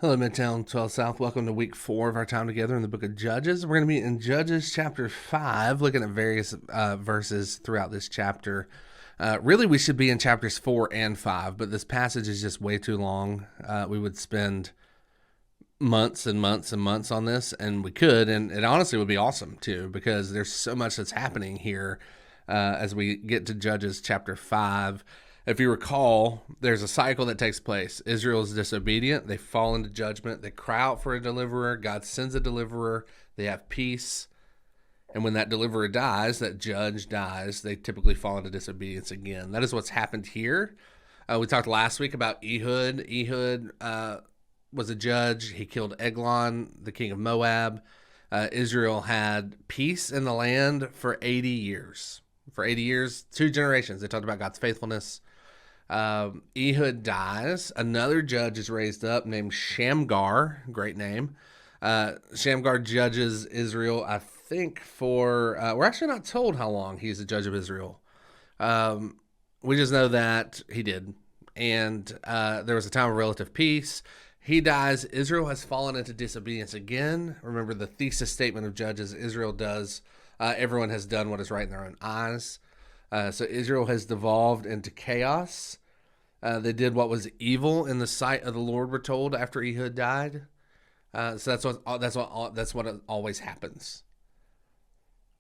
Hello, Midtown 12 South. Welcome to week 4 of our time together in the book of Judges. We're going to be in Judges chapter 5, looking at various verses throughout this chapter. Really, we should be in chapters 4 and 5, but this passage is just way too long. We would spend months and months and months on this, and we could, and it honestly would be awesome too, because there's so much that's happening here as we get to Judges chapter 5. If you recall, there's a cycle that takes place. Israel is disobedient. They fall into judgment. They cry out for a deliverer. God sends a deliverer. They have peace. And when that deliverer dies, that judge dies, they typically fall into disobedience again. That is what's happened here. We talked last week about Ehud. Ehud was a judge. He killed Eglon, the king of Moab. Israel had peace in the land for 80 years. For 80 years, 2 generations. They talked about God's faithfulness. Ehud dies. Another judge is raised up named Shamgar. Great name. Shamgar judges Israel, I think, for... we're actually not told how long he's a judge of Israel. We just know that he did. And there was a time of relative peace. He dies. Israel has fallen into disobedience again. Remember the thesis statement of Judges. Israel does... everyone has done what is right in their own eyes. So Israel has devolved into chaos. They did what was evil in the sight of the Lord, we're told, after Ehud died. So that's what always happens.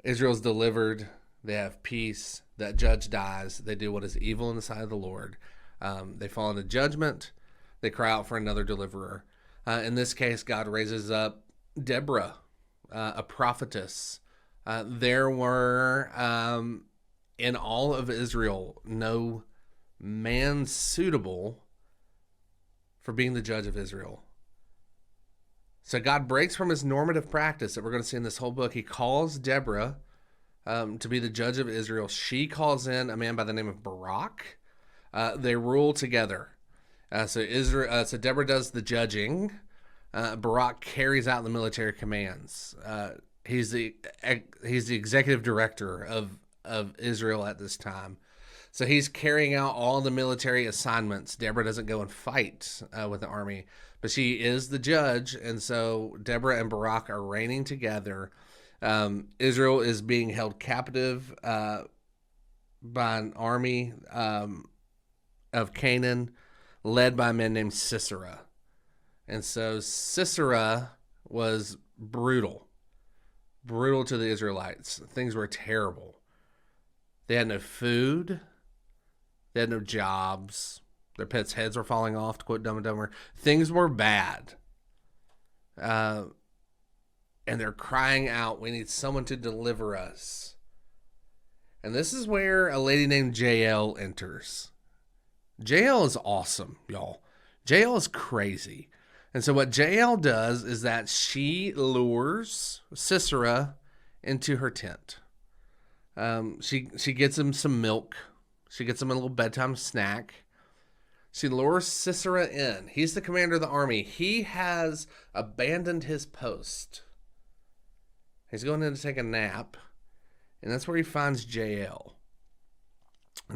Israel's delivered. They have peace. That judge dies. They do what is evil in the sight of the Lord. They fall into judgment. They cry out for another deliverer. In this case, God raises up Deborah, a prophetess. There were, in all of Israel, no man suitable for being the judge of Israel. So God breaks from his normative practice that we're going to see in this whole book. He calls Deborah to be the judge of Israel. She calls in a man by the name of Barak. They rule together. So Deborah does the judging. Barak carries out the military commands. He's the executive director of Israel at this time. So he's carrying out all the military assignments. Deborah doesn't go and fight with the army, but she is the judge. And so Deborah and Barak are reigning together. Israel is being held captive by an army of Canaan led by a man named Sisera. And so Sisera was brutal to the Israelites. Things were terrible. They had no food. They had no jobs. Their pets' heads were falling off, to quote Dumb and Dumber. Things were bad. And they're crying out, we need someone to deliver us. And this is where a lady named Jael enters. Jael is awesome, y'all. Jael is crazy. And so what Jael does is that she lures Sisera into her tent. She gets him some milk. She gets him a little bedtime snack. She lures Sisera in. He's the commander of the army. He has abandoned his post. He's going in to take a nap. And that's where he finds Jael.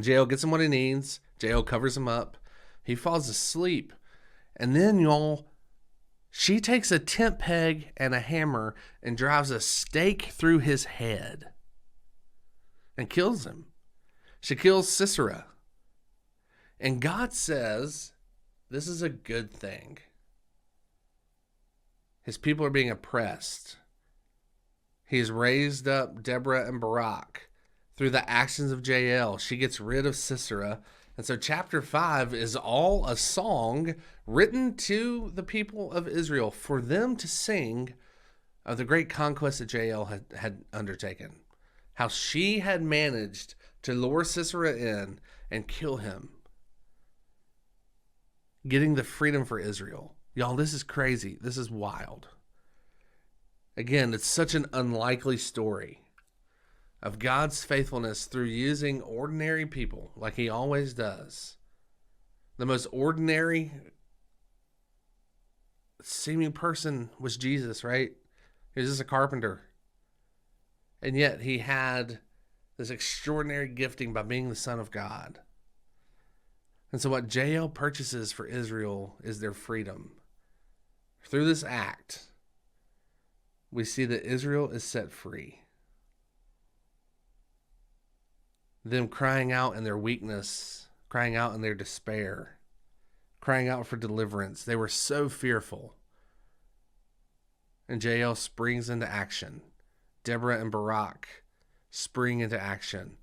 Jael gets him what he needs. Jael covers him up. He falls asleep. And then, y'all, she takes a tent peg and a hammer and drives a stake through his head and kills him. She kills Sisera. And God says, this is a good thing. His people are being oppressed. He's raised up Deborah and Barak through the actions of Jael. She gets rid of Sisera. And so chapter 5 is all a song written to the people of Israel for them to sing of the great conquest that Jael had undertaken. How she had managed to lure Sisera in and kill him. Getting the freedom for Israel. Y'all, this is crazy. This is wild. Again, it's such an unlikely story of God's faithfulness through using ordinary people like he always does. The most ordinary seeming person was Jesus, right? He was just a carpenter. And yet he had this extraordinary gifting by being the Son of God. And so what Jael purchases for Israel is their freedom. through this act, we see that Israel is set free. Them crying out in their weakness, crying out in their despair, crying out for deliverance. They were so fearful. And Jael springs into action. Deborah and Barak spring into action.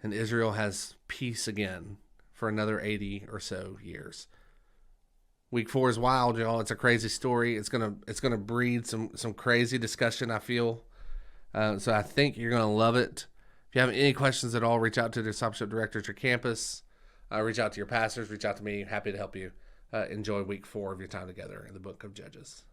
And Israel has peace again for another 80 or so years. Week 4 is wild, y'all. It's a crazy story. It's gonna breed some crazy discussion, I feel. So I think you're gonna love it. If you have any questions at all, reach out to the discipleship director at your campus. Reach out to your pastors. Reach out to me. Happy to help you. Enjoy week 4 of your time together in the book of Judges.